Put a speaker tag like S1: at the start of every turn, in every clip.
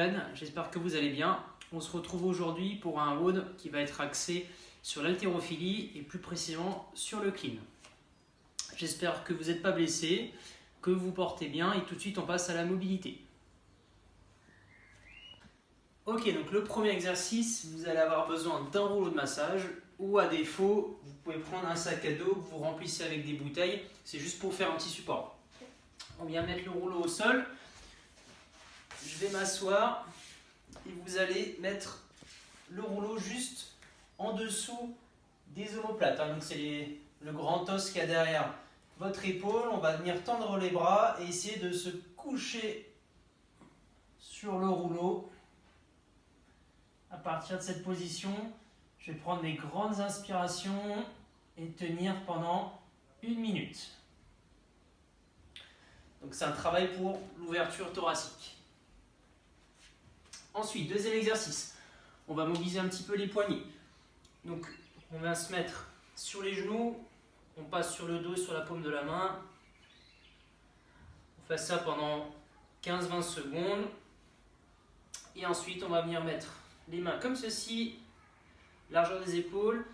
S1: Yann, j'espère que vous allez bien. On se retrouve aujourd'hui pour un WOD qui va être axé sur l'haltérophilie et plus précisément sur le clean. J'espère que vous n'êtes pas blessé, que vous portez bien et tout de suite on passe à la mobilité. Ok, donc le premier exercice, vous allez avoir besoin d'un rouleau de massage ou à défaut, vous pouvez prendre un sac à dos que vous remplissez avec des bouteilles, c'est juste pour faire un petit support. On vient mettre le rouleau au sol. Je vais m'asseoir et vous allez mettre le rouleau juste en dessous des omoplates. Donc c'est le grand os qu'il y a derrière votre épaule. On va venir tendre les bras et essayer de se coucher sur le rouleau. À partir de cette position, je vais prendre des grandes inspirations et tenir pendant 1 minute. Donc c'est un travail pour l'ouverture thoracique. Ensuite, deuxième exercice, on va mobiliser un petit peu les poignets. Donc on va se mettre sur les genoux, on passe sur le dos, sur la paume de la main. On fait ça pendant 15-20 secondes. Et ensuite on va venir mettre les mains comme ceci, largeur des épaules.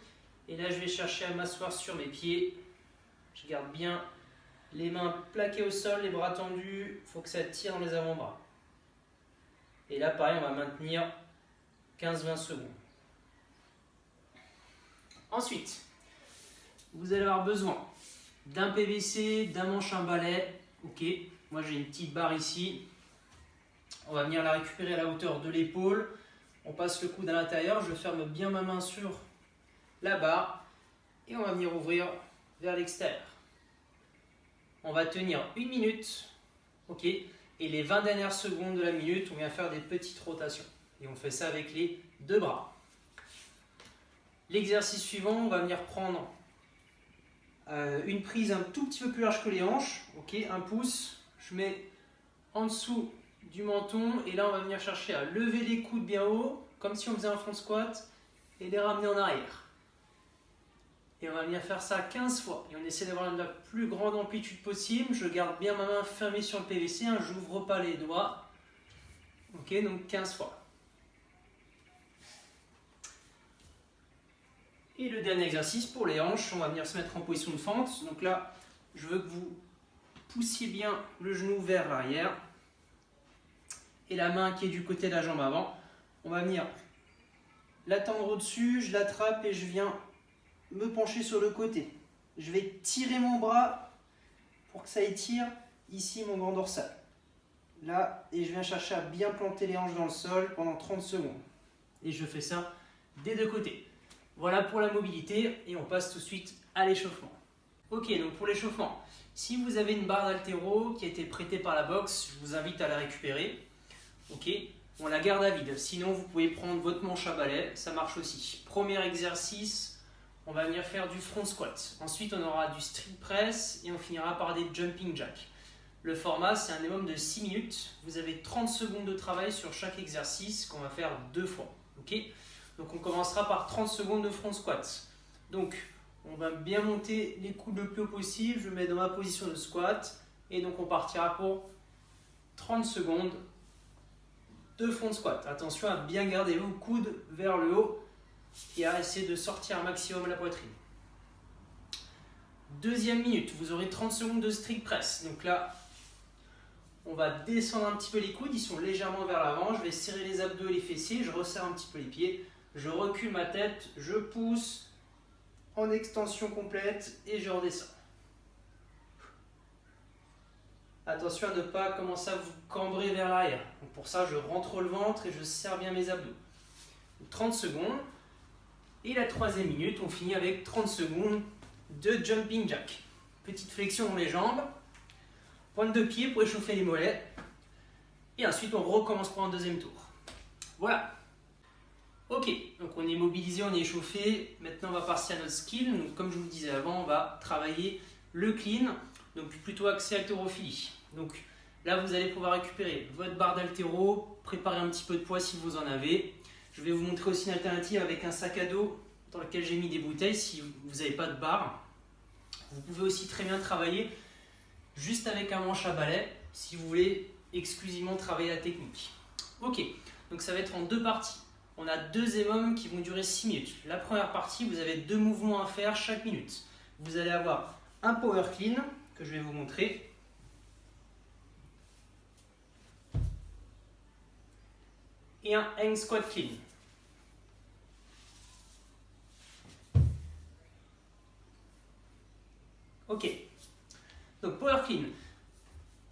S1: Et là je vais chercher à m'asseoir sur mes pieds. Je garde bien les mains plaquées au sol, les bras tendus, il faut que ça tire dans les avant-bras. Et là, pareil, on va maintenir 15-20 secondes. Ensuite, vous allez avoir besoin d'un PVC, d'un manche à balai. Ok, moi j'ai une petite barre ici. On va venir la récupérer à la hauteur de l'épaule. On passe le coude à l'intérieur. Je ferme bien ma main sur la barre. Et on va venir ouvrir vers l'extérieur. On va tenir 1 minute. Ok. Et les 20 dernières secondes de la minute, on vient faire des petites rotations. Et on fait ça avec les 2 bras. L'exercice suivant, on va venir prendre une prise un tout petit peu plus large que les hanches. Ok, 1 pouce. Je mets en dessous du menton. Et là, on va venir chercher à lever les coudes bien haut, comme si on faisait un front squat, et les ramener en arrière. Et on va venir faire ça 15 fois. Et on essaie d'avoir la plus grande amplitude possible. Je garde bien ma main fermée sur le PVC. Je n'ouvre pas les doigts. Ok, donc 15 fois. Et le dernier exercice pour les hanches, on va venir se mettre en position de fente. Donc là, je veux que vous poussiez bien le genou vers l'arrière. Et la main qui est du côté de la jambe avant. On va venir la tendre au-dessus. Je l'attrape et je viens me pencher sur le côté. Je vais tirer mon bras pour que ça étire ici mon grand dorsal. Là, et je viens chercher à bien planter les hanches dans le sol pendant 30 secondes. Et je fais ça des 2 côtés. Voilà pour la mobilité et on passe tout de suite à l'échauffement. Ok, donc pour l'échauffement, si vous avez une barre d'haltéro qui a été prêtée par la boxe, je vous invite à la récupérer. Ok, on la garde à vide. Sinon, vous pouvez prendre votre manche à balai, ça marche aussi. Premier exercice. On va venir faire du front squat. Ensuite, on aura du street press et on finira par des jumping jacks. Le format, c'est un minimum de 6 minutes. Vous avez 30 secondes de travail sur chaque exercice qu'on va faire 2 fois. Okay, donc, on commencera par 30 secondes de front squat. Donc, on va bien monter les coudes le plus haut possible. Je me mets dans ma position de squat. Et donc, on partira pour 30 secondes de front squat. Attention à bien garder vos coudes vers le haut et à essayer de sortir un maximum la poitrine. Deuxième minute, vous aurez 30 secondes de strict press. Donc là, on va descendre un petit peu les coudes, ils sont légèrement vers l'avant. Je vais serrer les abdos et les fessiers, je resserre un petit peu les pieds. Je recule ma tête, je pousse en extension complète et je redescends. Attention à ne pas commencer à vous cambrer vers l'arrière. Pour ça, je rentre le ventre et je serre bien mes abdos. 30 secondes. Et la troisième minute, on finit avec 30 secondes de jumping jack. Petite flexion dans les jambes, pointe de pied pour échauffer les mollets. Et ensuite, on recommence pour un deuxième tour. Voilà. Ok, donc on est mobilisé, on est échauffé. Maintenant, on va passer à notre skill. Donc, comme je vous le disais avant, on va travailler le clean, donc plutôt axé haltérophilie. Donc là, vous allez pouvoir récupérer votre barre d'haltéro, préparer un petit peu de poids si vous en avez. Je vais vous montrer aussi une alternative avec un sac à dos dans lequel j'ai mis des bouteilles si vous n'avez pas de barre. Vous pouvez aussi très bien travailler juste avec un manche à balai si vous voulez exclusivement travailler la technique. Ok, donc ça va être en deux parties. On a deux EMOM qui vont durer 6 minutes. La première partie, vous avez deux mouvements à faire chaque minute. Vous allez avoir un power clean que je vais vous montrer. Et un hang squat clean. Ok, donc power clean.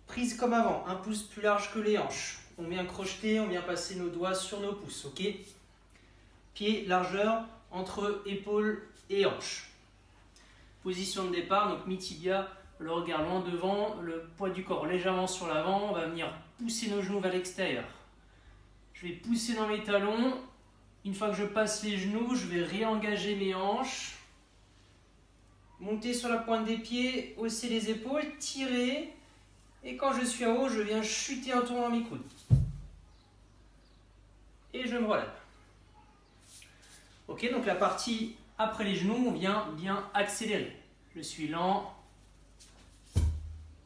S1: Prise comme avant, un pouce plus large que les hanches. On vient crocheter, on vient passer nos doigts sur nos pouces, ok? Pied, largeur entre épaules et hanches. Position de départ, donc mi-tibia, le regard loin devant, le poids du corps légèrement sur l'avant. On va venir pousser nos genoux vers l'extérieur. Je vais pousser dans mes talons. Une fois que je passe les genoux, je vais réengager mes hanches. Monter sur la pointe des pieds, hausser les épaules, tirer. Et quand je suis en haut, je viens chuter en tournant mes coudes. Et je me relève. Ok, donc la partie après les genoux, on vient bien accélérer. Je suis lent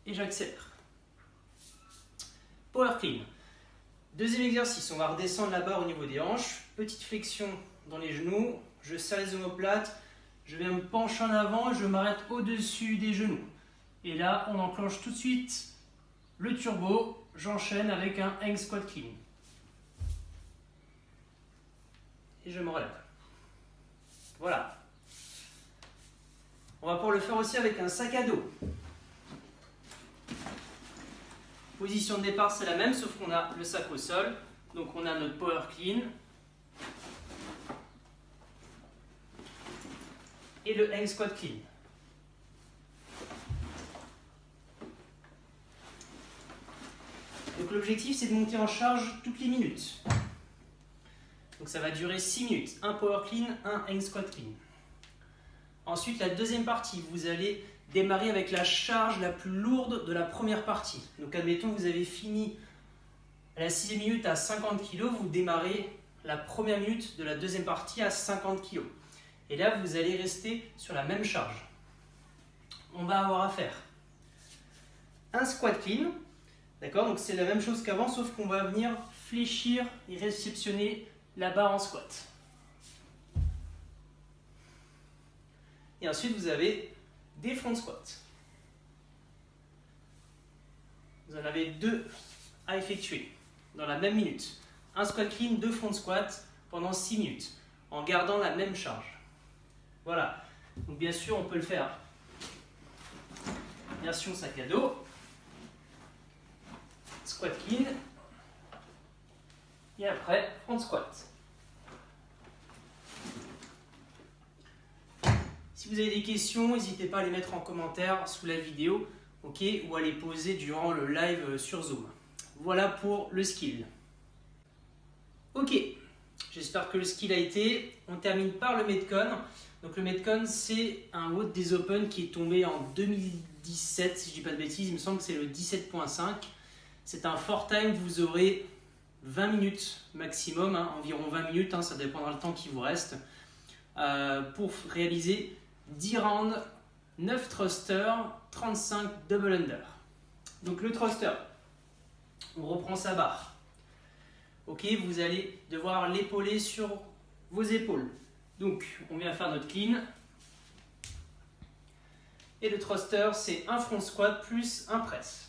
S1: et j'accélère. Power clean. Deuxième exercice, on va redescendre la barre au niveau des hanches. Petite flexion dans les genoux. Je serre les omoplates. Je viens me pencher en avant et je m'arrête au-dessus des genoux. Et là, on enclenche tout de suite le turbo. J'enchaîne avec un hang squat clean. Et je me relève. Voilà. On va pouvoir le faire aussi avec un sac à dos. Position de départ, c'est la même, sauf qu'on a le sac au sol. Donc on a notre power clean. Et le hang squat clean. Donc l'objectif, c'est de monter en charge toutes les minutes. Donc ça va durer 6 minutes. Un power clean, un hang squat clean. Ensuite, la deuxième partie, vous allez démarrer avec la charge la plus lourde de la première partie. Donc admettons, vous avez fini à la 6e minute à 50 kg, vous démarrez la première minute de la deuxième partie à 50 kg. Et là, vous allez rester sur la même charge. On va avoir à faire un squat clean. D'accord, donc c'est la même chose qu'avant, sauf qu'on va venir fléchir et réceptionner la barre en squat. Et ensuite, vous avez des front squats. Vous en avez deux à effectuer dans la même minute. Un squat clean, deux front squats pendant 6 minutes, en gardant la même charge. Voilà. Donc bien sûr, on peut le faire version sac à dos. Squat clean. Et après, front squat. Si vous avez des questions, n'hésitez pas à les mettre en commentaire sous la vidéo, ok, ou à les poser durant le live sur Zoom. Voilà pour le skill. Ok, j'espère que le skill a été. On termine par le Metcon. Donc le Metcon, c'est un WOD des Open qui est tombé en 2017, si je ne dis pas de bêtises, il me semble que c'est le 17.5. C'est un four time, vous aurez 20 minutes maximum, hein, environ 20 minutes, hein, ça dépendra du temps qui vous reste, pour réaliser 10 rounds, 9 thrusters, 35 double under. Donc le thruster, on reprend sa barre. Ok, vous allez devoir l'épauler sur vos épaules. Donc on vient faire notre clean. Et le thruster, c'est un front squat plus un press.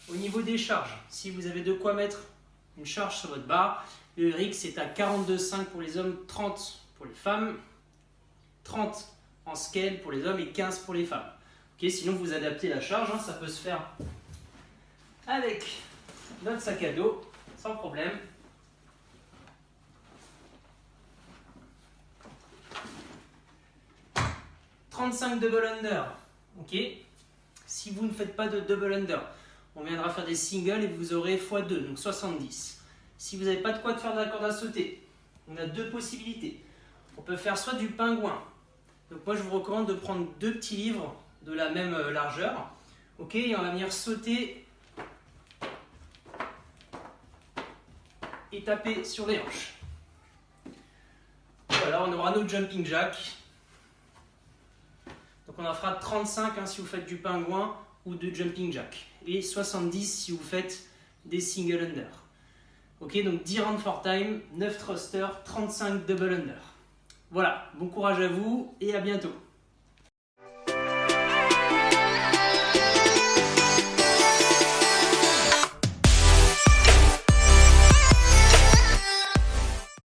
S1: Au niveau des charges, si vous avez de quoi mettre une charge sur votre barre, le RX est à 42,5 pour les hommes, 30 pour les femmes, 30 en scale pour les hommes et 15 pour les femmes. Okay, sinon vous adaptez la charge, hein, ça peut se faire avec notre sac à dos, sans problème. « 35 double under ». Ok. Si vous ne faites pas de double under, on viendra faire des singles et vous aurez x2, donc 70. Si vous n'avez pas de quoi faire de la corde à sauter, on a deux possibilités. On peut faire soit du pingouin. Donc moi je vous recommande de prendre deux petits livres de la même largeur. Ok, et on va venir sauter et taper sur les hanches. Voilà, on aura nos jumping jacks. Donc on en fera 35 hein, si vous faites du pingouin ou de jumping jack. Et 70 si vous faites des single under. Ok, donc 10 rounds for time, 9 thrusters, 35 double under. Voilà, bon courage à vous et à bientôt.